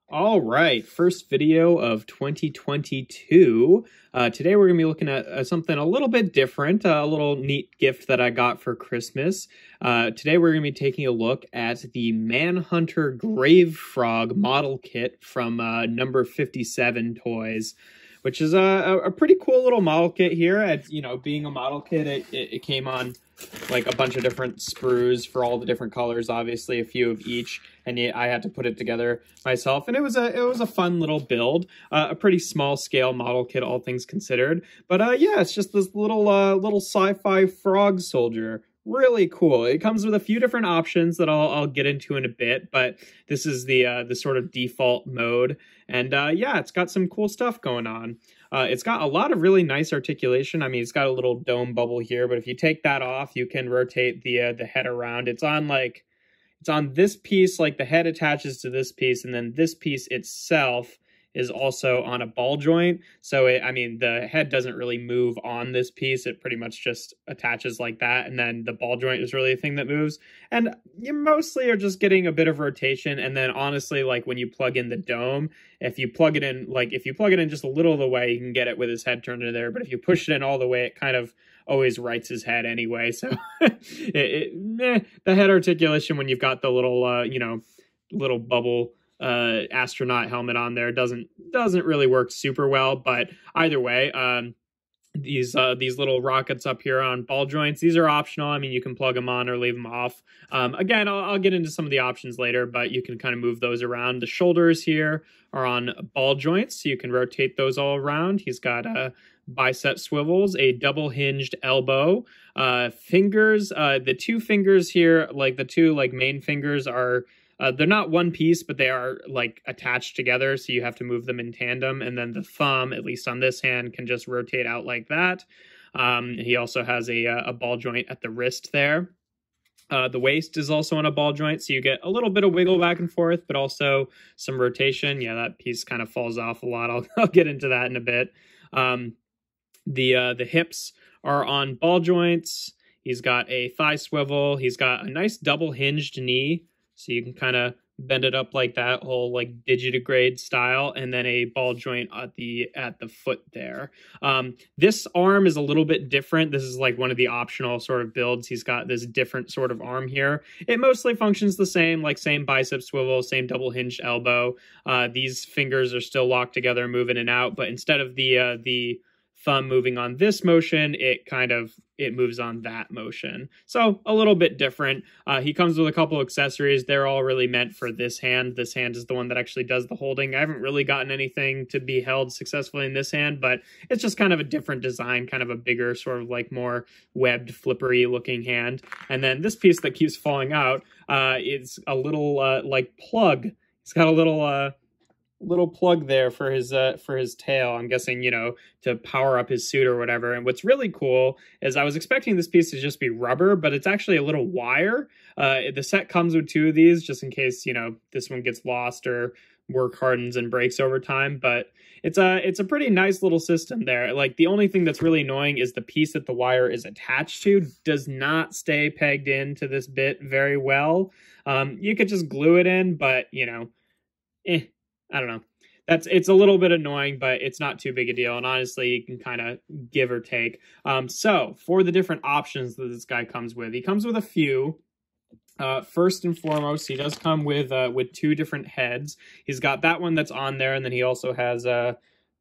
All right, first video of 2022. Today we're going to be looking at something a little bit different, a little neat gift that I got for Christmas. Today we're going to be taking a look at the Manhunter Grave Frog model kit from number 57 Toys, which is a pretty cool little model kit here. Being a model kit, it came on like a bunch of different sprues for all the different colors, obviously a few of each, and I had to put it together myself, and it was a fun little build, a pretty small scale model kit, all things considered. But yeah, it's just this little sci-fi frog soldier. Really cool. It comes with a few different options that I'll get into in a bit, but this is the sort of default mode, and yeah, it's got some cool stuff going on. It's got a lot of really nice articulation. I mean, it's got a little dome bubble here, but if you take that off, you can rotate the head around. It's on this piece, like the head attaches to this piece, and then this piece itself is also on a ball joint. So the head doesn't really move on this piece. It pretty much just attaches like that. And then the ball joint is really the thing that moves. And you mostly are just getting a bit of rotation. And then honestly, like when you plug in the dome, if you plug it in just a little of the way, you can get it with his head turned into there. But if you push it in all the way, it kind of always rights his head anyway. So the head articulation, when you've got the little bubble astronaut helmet on there, doesn't really work super well. But either way, these little rockets up here on ball joints, these are optional. I mean, you can plug them on or leave them off. Again, I'll get into some of the options later, but you can kind of move those around. The shoulders here are on ball joints, so you can rotate those all around. He's got bicep swivels, a double hinged elbow, fingers. The two fingers here, like the two main fingers, are they're not one piece, but they are attached together, so you have to move them in tandem. And then the thumb, at least on this hand, can just rotate out like that. He also has a ball joint at the wrist there. The waist is also on a ball joint, so you get a little bit of wiggle back and forth, but also some rotation. Yeah, that piece kind of falls off a lot. I'll get into that in a bit. The hips are on ball joints. He's got a thigh swivel. He's got a nice double hinged knee, so you can kind of bend it up like that, whole digitigrade style, and then a ball joint at the foot there. This arm is a little bit different. This is one of the optional sort of builds. He's got this different sort of arm here. It mostly functions the same, same bicep swivel, same double hinged elbow. These fingers are still locked together, move in and out, but instead of the thumb moving on this motion, it moves on that motion. So a little bit different. He comes with a couple accessories. They're all really meant for this hand. This hand is the one that actually does the holding. I haven't really gotten anything to be held successfully in this hand, but it's just kind of a different design, kind of a bigger, sort of more webbed, flippery looking hand. And then this piece that keeps falling out is a little plug. It's got a little plug there for his tail. I'm guessing, to power up his suit or whatever. And what's really cool is I was expecting this piece to just be rubber, but it's actually a little wire. The set comes with two of these just in case, this one gets lost or work hardens and breaks over time. But it's a pretty nice little system there. The only thing that's really annoying is the piece that the wire is attached to does not stay pegged into this bit very well. You could just glue it in, but I don't know. It's a little bit annoying, but it's not too big a deal. And honestly, you can kind of give or take. So for the different options that this guy comes with, he comes with a few. First and foremost, he does come with two different heads. He's got that one that's on there, and then he also has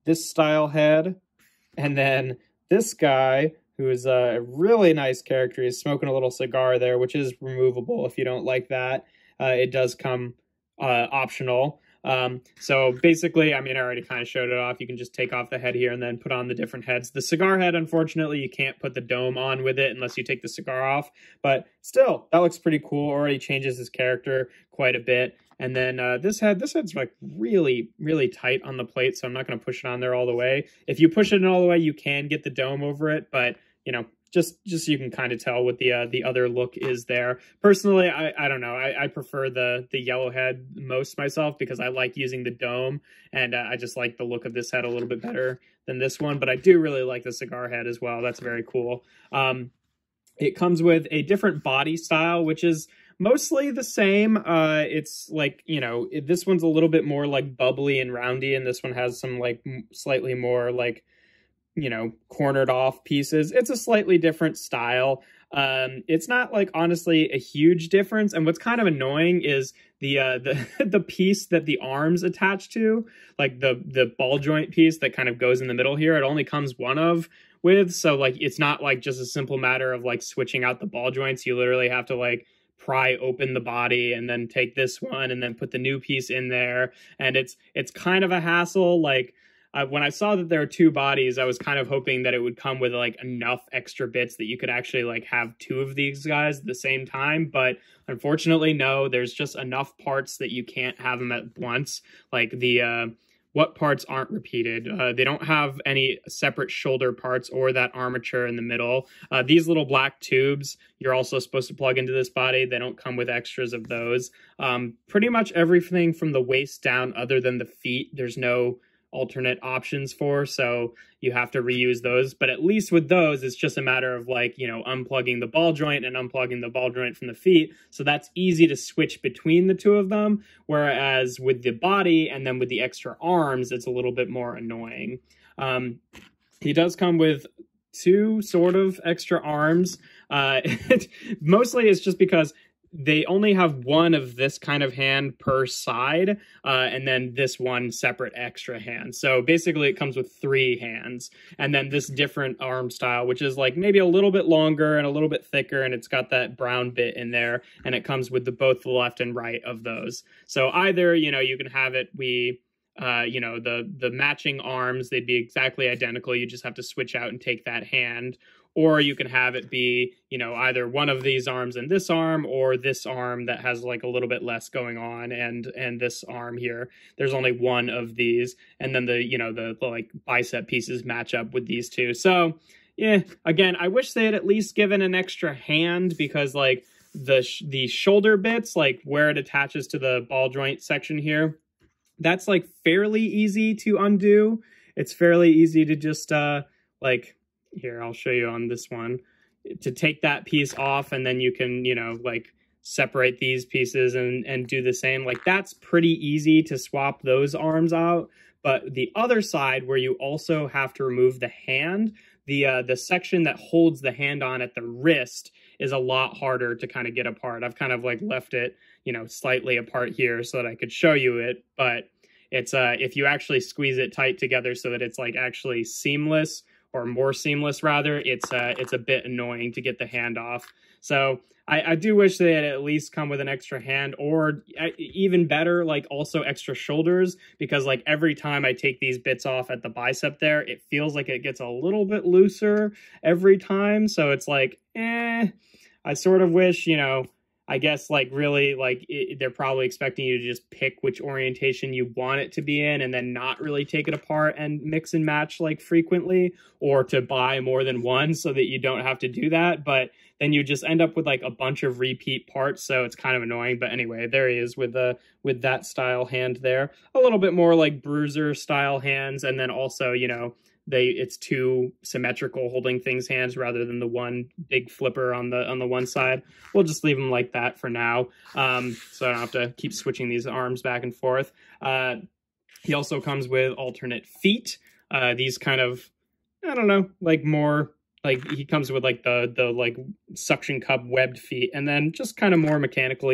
this style head, and then this guy who is a really nice character. He's smoking a little cigar there, which is removable if you don't like that. It does come optional. So basically, I already kind of showed it off. You can just take off the head here and then put on the different heads. The cigar head, unfortunately, you can't put the dome on with it unless you take the cigar off. But still, that looks pretty cool. Already changes his character quite a bit. And then this head's really, really tight on the plate, so I'm not going to push it on there all the way. If you push it in all the way, you can get the dome over it, but, just so you can kind of tell what the other look is there. Personally, I don't know. I prefer the yellow head most myself because I like using the dome, and I just like the look of this head a little bit better than this one. But I do really like the cigar head as well. That's very cool. It comes with a different body style, which is Mostly the same. It's like, you know, this one's a little bit more like bubbly and roundy, and this one has some like slightly more like, you know, cornered off pieces. It's a slightly different style. It's not like honestly a huge difference. And what's kind of annoying is the piece that the arms attach to, like the ball joint piece that kind of goes in the middle here. It only comes one of with, so like it's not like just a simple matter of like switching out the ball joints. You literally have to like pry open the body and then take this one and then put the new piece in there, and it's kind of a hassle. Like when I saw that there are two bodies, I was kind of hoping that it would come with like enough extra bits that you could actually like have two of these guys at the same time. But unfortunately, no, there's just enough parts that you can't have them at once. Like what parts aren't repeated. They don't have any separate shoulder parts or that armature in the middle. These little black tubes, you're also supposed to plug into this body. They don't come with extras of those. Pretty much everything from the waist down other than the feet, there's no alternate options for, so you have to reuse those. But at least with those, it's just a matter of like, you know, unplugging the ball joint and unplugging the ball joint from the feet, so that's easy to switch between the two of them. Whereas with the body and then with the extra arms, it's a little bit more annoying. He does come with two sort of extra arms. Mostly it's just because they only have one of this kind of hand per side, and then this one separate extra hand. So basically it comes with 3 hands, and then this different arm style, which is like maybe a little bit longer and a little bit thicker, and it's got that brown bit in there, and it comes with both the left and right of those. So either, you know, you can have it, you know, the matching arms, they'd be exactly identical. You just have to switch out and take that hand. Or you can have it be, you know, either one of these arms and this arm, or this arm that has like a little bit less going on, and this arm here, there's only one of these, and then the, you know, the like bicep pieces match up with these two. So yeah, again, I wish they had at least given an extra hand, because like the shoulder bits, like where it attaches to the ball joint section here, that's like fairly easy to undo. It's fairly easy to just like, here, I'll show you on this one, to take that piece off, and then you can, you know, like separate these pieces and do the same. Like that's pretty easy to swap those arms out. But the other side, where you also have to remove the hand, the section that holds the hand on at the wrist, is a lot harder to kind of get apart. I've kind of like left it, you know, slightly apart here so that I could show you it, but it's if you actually squeeze it tight together so that it's like actually seamless, or more seamless rather, it's a bit annoying to get the hand off. So I do wish they had at least come with an extra hand, or even better, like also extra shoulders, because like every time I take these bits off at the bicep there, it feels like it gets a little bit looser every time. So it's like, I sort of wish, you know, I guess like really like they're probably expecting you to just pick which orientation you want it to be in, and then not really take it apart and mix and match like frequently, or to buy more than one so that you don't have to do that. But then you just end up with like a bunch of repeat parts, so it's kind of annoying. But anyway, there he is with that style hand there. A little bit more like bruiser style hands, and then also, you know, it's 2 symmetrical holding things hands rather than the one big flipper on the one side. We'll just leave them like that for now, so I don't have to keep switching these arms back and forth. He also comes with alternate feet. These kind of, I don't know, like more like he comes with like the like suction cup webbed feet, and then just kind of more mechanical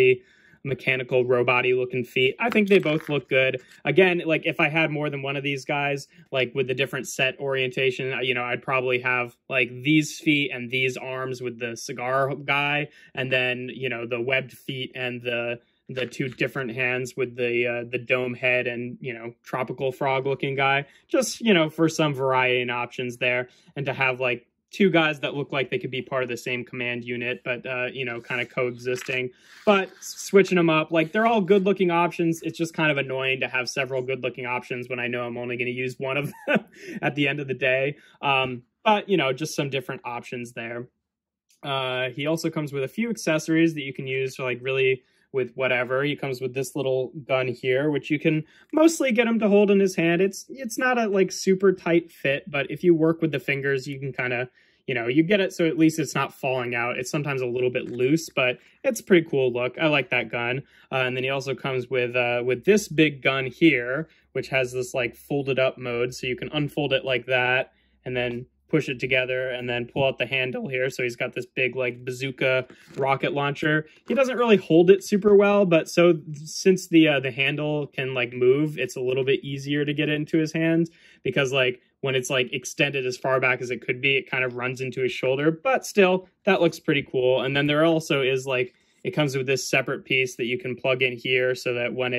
robot-y looking feet. I think they both look good. Again, like if I had more than one of these guys, like with the different set orientation, you know, I'd probably have like these feet and these arms with the cigar guy, and then, you know, the webbed feet and the 2 different hands with the dome head and, you know, tropical frog looking guy, just, you know, for some variety and options there, and to have like 2 guys that look like they could be part of the same command unit, but, you know, kind of coexisting. But switching them up, like, they're all good-looking options. It's just kind of annoying to have several good-looking options when I know I'm only going to use one of them at the end of the day. But, you know, just some different options there. He also comes with a few accessories that you can use for, like, really with whatever. He comes with this little gun here, which you can mostly get him to hold in his hand. It's not a like super tight fit, but if you work with the fingers, you can kind of, you know, you get it so at least it's not falling out. It's sometimes a little bit loose, but it's a pretty cool look. I like that gun. And then he also comes with this big gun here, which has this like folded up mode, so you can unfold it like that and then push it together and then pull out the handle here. So he's got this big like bazooka rocket launcher. He doesn't really hold it super well, but since the handle can like move, it's a little bit easier to get it into his hands, because like when it's like extended as far back as it could be, it kind of runs into his shoulder. But still, that looks pretty cool. And then there also is like, it comes with this separate piece that you can plug in here, so that when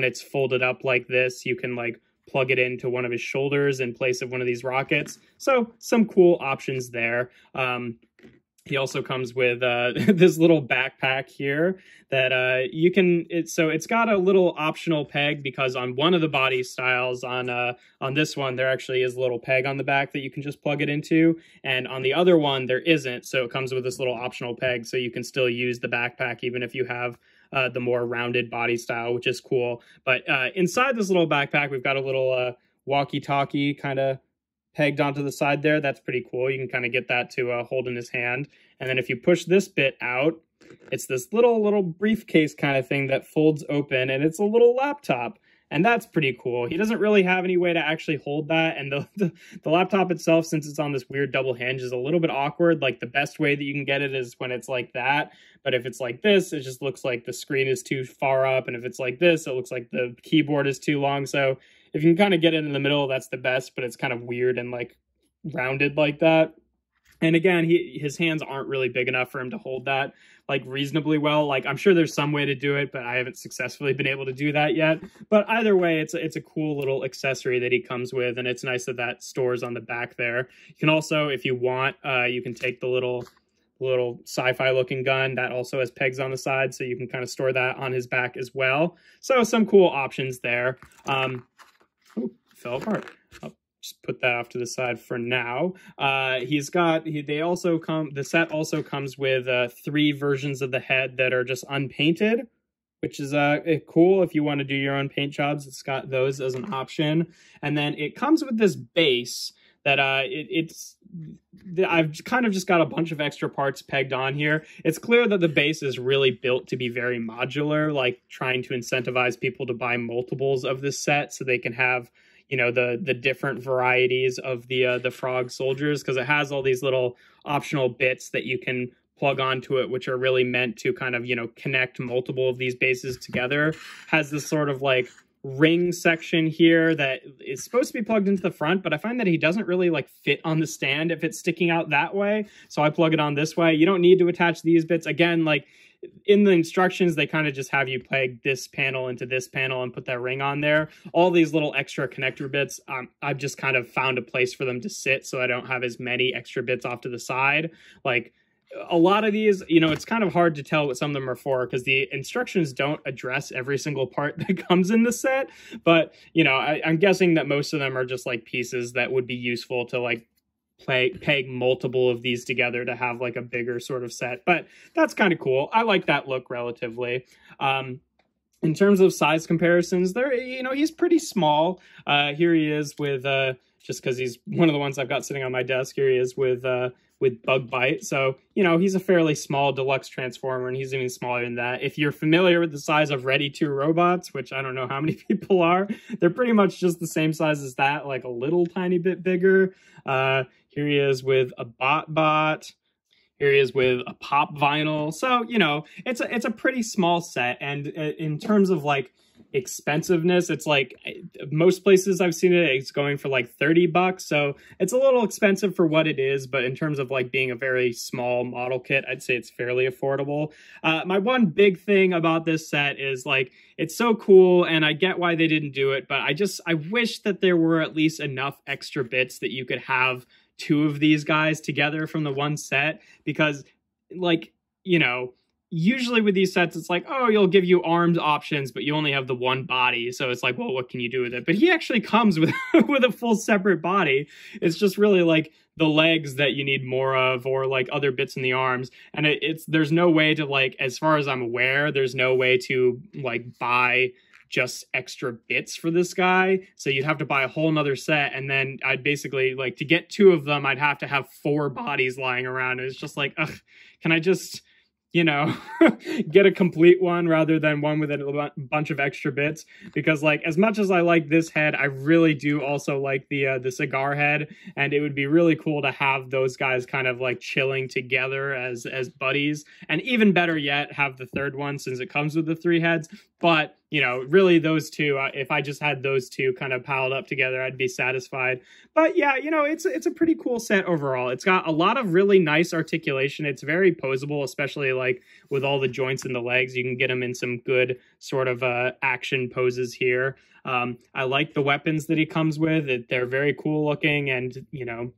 it's folded up like this, you can like plug it into one of his shoulders in place of one of these rockets. So some cool options there. He also comes with this little backpack here that you can, it's got a little optional peg, because on one of the body styles, on this one, there actually is a little peg on the back that you can just plug it into. And on the other one, there isn't. So it comes with this little optional peg, so you can still use the backpack even if you have the more rounded body style, which is cool. But inside this little backpack, we've got a little walkie-talkie kind of pegged onto the side there. That's pretty cool. You can kind of get that to hold in his hand. And then if you push this bit out, it's this little briefcase kind of thing that folds open, and it's a little laptop. And that's pretty cool. He doesn't really have any way to actually hold that. And the laptop itself, since it's on this weird double hinge, is a little bit awkward. Like, the best way that you can get it is when it's like that. But if it's like this, it just looks like the screen is too far up. And if it's like this, it looks like the keyboard is too long. So if you can kind of get it in the middle, that's the best. But it's kind of weird and like rounded like that. And again, his hands aren't really big enough for him to hold that like reasonably well. Like, I'm sure there's some way to do it, but I haven't successfully been able to do that yet. But either way, it's a cool little accessory that he comes with, and it's nice that that stores on the back there. You can also, if you want, you can take the little sci-fi looking gun that also has pegs on the side, so you can kind of store that on his back as well. So some cool options there. Ooh, fell apart. Just put that off to the side for now. The set also comes with 3 versions of the head that are just unpainted, which is cool if you want to do your own paint jobs. It's got those as an option. And then it comes with this base that I've kind of just got a bunch of extra parts pegged on here. It's clear that the base is really built to be very modular, like trying to incentivize people to buy multiples of this set so they can have, you know, the different varieties of the frog soldiers, because it has all these little optional bits that you can plug onto it, which are really meant to kind of, you know, connect multiple of these bases together. Has this sort of like ring section here that is supposed to be plugged into the front, but I find that he doesn't really like fit on the stand if it's sticking out that way. So I plug it on this way. You don't need to attach these bits. Again, like in the instructions, they kind of just have you plug this panel into this panel and put that ring on there. All these little extra connector bits, I've just kind of found a place for them to sit so I don't have as many extra bits off to the side. Like, a lot of these, you know, it's kind of hard to tell what some of them are for because the instructions don't address every single part that comes in the set. But, you know, I'm guessing that most of them are just like pieces that would be useful to like peg multiple of these together to have like a bigger sort of set. But that's kind of cool. I like that look relatively. In terms of size comparisons, there, you know, he's pretty small. Here he is with, just because he's one of the ones I've got sitting on my desk, here he is with Bug Bite. So, you know, he's a fairly small deluxe transformer, and he's even smaller than that. If you're familiar with the size of Ready 2 robots, which I don't know how many people are, they're pretty much just the same size as that, like a little tiny bit bigger. Here he is with a Bot. Here he is with a Pop Vinyl. So, you know, it's a pretty small set. And in terms of like expensiveness, it's like most places I've seen it, it's going for like $30. So it's a little expensive for what it is. But in terms of like being a very small model kit, I'd say it's fairly affordable. My one big thing about this set is like, it's so cool and I get why they didn't do it, but I wish that there were at least enough extra bits that you could have 2 of these guys together from the one set, because like, you know, usually with these sets, it's like, oh, you'll give you armed options, but you only have the one body. So it's like, well, what can you do with it? But he actually comes with, with a full separate body. It's just really like the legs that you need more of, or like other bits in the arms. And there's no way to like, as far as I'm aware, there's no way to like buy just extra bits for this guy. So you'd have to buy a whole nother set. And then I'd basically, like, to get 2 of them, I'd have to have 4 bodies lying around. It's just like, ugh, can I just, you know, get a complete one rather than one with a bunch of extra bits? Because, like, as much as I like this head, I really do also like the cigar head, and it would be really cool to have those guys kind of like chilling together as buddies, and even better yet, have the third one since it comes with the 3 heads. But, you know, really those 2, if I just had those 2 kind of piled up together, I'd be satisfied. But yeah, you know, it's a pretty cool set overall. It's got a lot of really nice articulation. It's very posable, especially like with all the joints in the legs. You can get them in some good sort of action poses here. I like the weapons that he comes with. They're very cool looking, and, you know,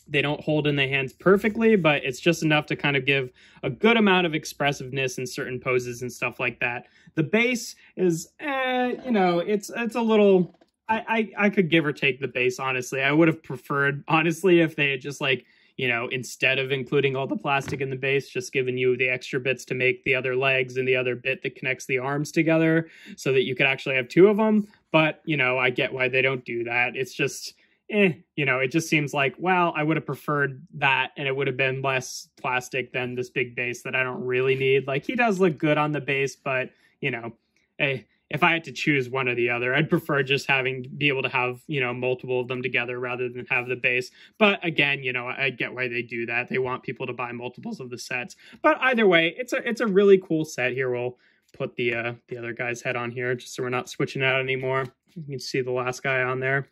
they don't hold in the hands perfectly, but it's just enough to kind of give a good amount of expressiveness in certain poses and stuff like that. The base is, you know, it's a little, I could give or take the base, honestly. I would have preferred, honestly, if they had just, like, you know, instead of including all the plastic in the base, just giving you the extra bits to make the other legs and the other bit that connects the arms together so that you could actually have 2 of them. But, you know, I get why they don't do that. It's just, you know, it just seems like, well, I would have preferred that, and it would have been less plastic than this big base that I don't really need. Like, he does look good on the base, but, you know, if I had to choose one or the other, I'd prefer just be able to have, you know, multiple of them together rather than have the base. But again, you know, I get why they do that. They want people to buy multiples of the sets. But either way, it's a really cool set. Here, we'll put the other guy's head on here just so we're not switching out anymore. You can see the last guy on there.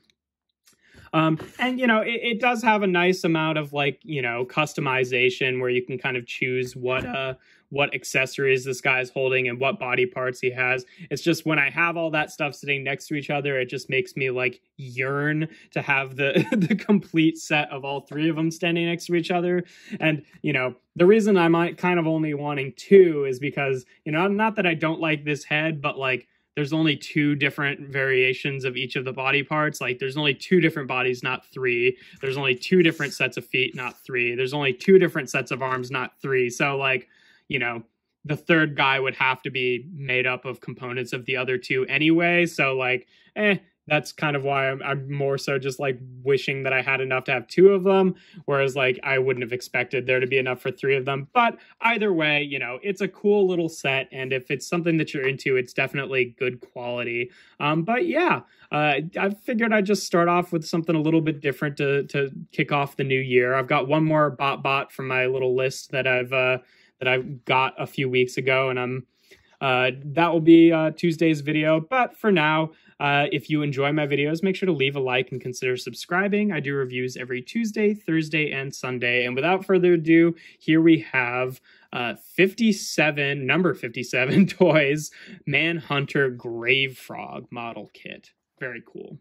And, you know, it does have a nice amount of, like, you know, customization where you can kind of choose what accessories this guy's holding and what body parts he has. It's just when I have all that stuff sitting next to each other, it just makes me, like, yearn to have the complete set of all 3 of them standing next to each other. And, you know, the reason I might kind of only wanting 2 is because, you know, not that I don't like this head, but, like, there's only 2 different variations of each of the body parts. Like, there's only 2 different bodies, not 3. There's only 2 different sets of feet, not 3. There's only 2 different sets of arms, not 3. So, like, you know, the third guy would have to be made up of components of the other 2 anyway. So, like, that's kind of why I'm more so just, like, wishing that I had enough to have 2 of them, whereas, like, I wouldn't have expected there to be enough for 3 of them. But either way, you know, it's a cool little set, and if it's something that you're into, it's definitely good quality. But yeah, I figured I'd just start off with something a little bit different to kick off the new year. I've got one more bot from my little list that I've got a few weeks ago, and that will be Tuesday's video. But for now, if you enjoy my videos, make sure to leave a like and consider subscribing. I do reviews every Tuesday, Thursday, and Sunday. And without further ado, here we have number 57 toys, Manhunter Grave Frog model kit. Very cool.